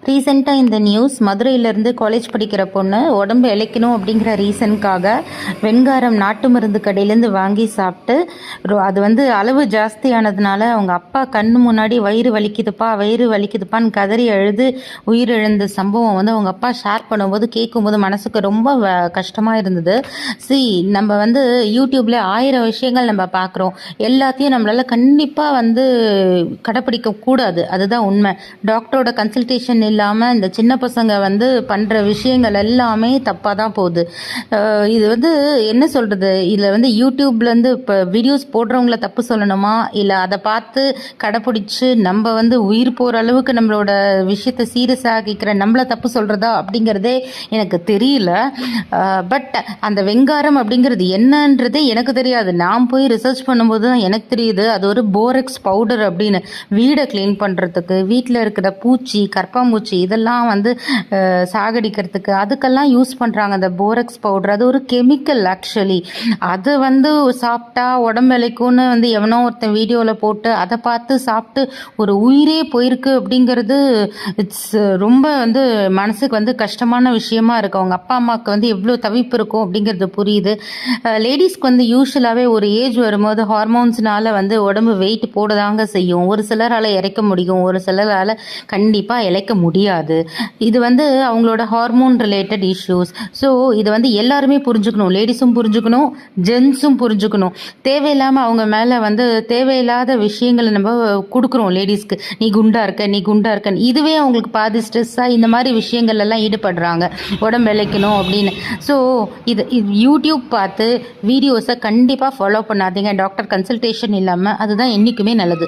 ரீசெண்டாக இந்த நியூஸ் மதுரையிலேருந்து காலேஜ் படிக்கிற பொண்ணு உடம்பு இளைக்கணும் அப்படிங்கிற ரீசனுக்காக வெண்காரம் நாட்டு மருந்து கடையிலேருந்து வாங்கி சாப்பிட்டு அது வந்து அளவு ஜாஸ்தியானதுனால அவங்க அப்பா கண்ணு முன்னாடி வயிறு வலிக்குதுப்பான்னு கதறி அழுது உயிரிழந்த சம்பவம் வந்து அவங்க அப்பா ஷேர் பண்ணும்போது கேட்கும்போது மனசுக்கு ரொம்ப கஷ்டமாக இருந்தது. நம்ம வந்து யூடியூப்பில் 1000 விஷயங்கள் நம்ம பார்க்குறோம். எல்லாத்தையும் நம்மளால் கண்டிப்பாக வந்து கடைப்பிடிக்க கூடாது, அதுதான் உண்மை. டாக்டரோட கன்சல்டேஷன் இல்லாமல் இந்த சின்ன பசங்க வந்து பண்ணுற விஷயங்கள் எல்லாமே தப்பாக தான் போகுது. இது வந்து என்ன சொல்கிறது, இதில் வந்து யூடியூப்லேருந்து இப்போ வீடியோஸ் போடுறவங்கள தப்பு சொல்லணுமா, இல்லை அதை பார்த்து கடைப்பிடிச்சு நம்ம வந்து உயிர் போகிற அளவுக்கு நம்மளோட விஷயத்தை சீரியஸ் ஆகிக்கிற நம்மளை தப்பு சொல்கிறதா அப்படிங்கிறதே எனக்கு தெரியல. பட் அந்த வெங்காரம் அப்படிங்கிறது என்னன்றதே எனக்கு தெரியாது. நான் போய் ரிசர்ச் பண்ணும்போது தான் எனக்கு தெரியுது அது ஒரு போரெக்ஸ் பவுடர் அப்படின்னு. வீடை க்ளீன் பண்ணுறதுக்கு, வீட்டில் இருக்கிற பூச்சி கற்பாம்பூச்சி இதெல்லாம் வந்து சாகடிக்கிறதுக்கு அதுக்கெல்லாம் யூஸ் பண்ணுறாங்க அந்த போரெக்ஸ் பவுடர். அது ஒரு கெமிக்கல் ஆக்சுவலி. அது வந்து சாப்பிட்டா உடம்பு இளைக்கும்னு வந்து எவனோ ஒருத்தன் வீடியோவில் போட்டு அதை பார்த்து சாப்பிட்டு ஒரு உயிரே போயிருக்கு அப்படிங்கிறது இட்ஸ் ரொம்ப வந்து மனசுக்கு வந்து கஷ்டமான விஷயமா இருக்குது. அவங்க அப்பா அம்மாவுக்கு வந்து எவ்வளோ தவிப்பு இருக்கும் அப்படிங்கிறது புரியுது. லேடிஸ்க்கு வந்து யூஸ்வலாகவே ஒரு ஏஜ் வரும்போது ஹார்மோன்ஸ்னால வந்து உடம்பு வெயிட் போடதாங்க செய்யும். ஒரு சிலரால் இறைக்க முடியும், ஒரு சிலரால் கண்டிப்பாக இழைக்க முடியாது. இது வந்து அவங்களோட ஹார்மோன் ரிலேட்டட் இஷ்யூஸ். ஸோ இதை வந்து எல்லாருமே புரிஞ்சுக்கணும், லேடிஸும் புரிஞ்சுக்கணும், ஜென்ஸும் புரிஞ்சுக்கணும். தேவையில்லாமல் அவங்க மேலே வந்து தேவையில்லாத விஷயங்களை நம்ம கொடுக்குறோம் லேடிஸ்க்கு. நீ குண்டா இருக்கன்னு இதுவே அவங்களுக்கு பாதி ஸ்ட்ரெஸ்ஸாக இந்த மாதிரி விஷயங்கள் எல்லாம் ஈடுபடுறாங்க உடம்பு இளைக்கணும் அப்படின்னு. ஸோ இது யூடியூப் பார்த்து வீடியோஸை கண்டிப்பாக ஃபாலோ பண்ணாதீங்க. டாக்டர் கன்சல்டேஷன் இல்லாமல், அதுதான் என்றைக்குமே நல்லது.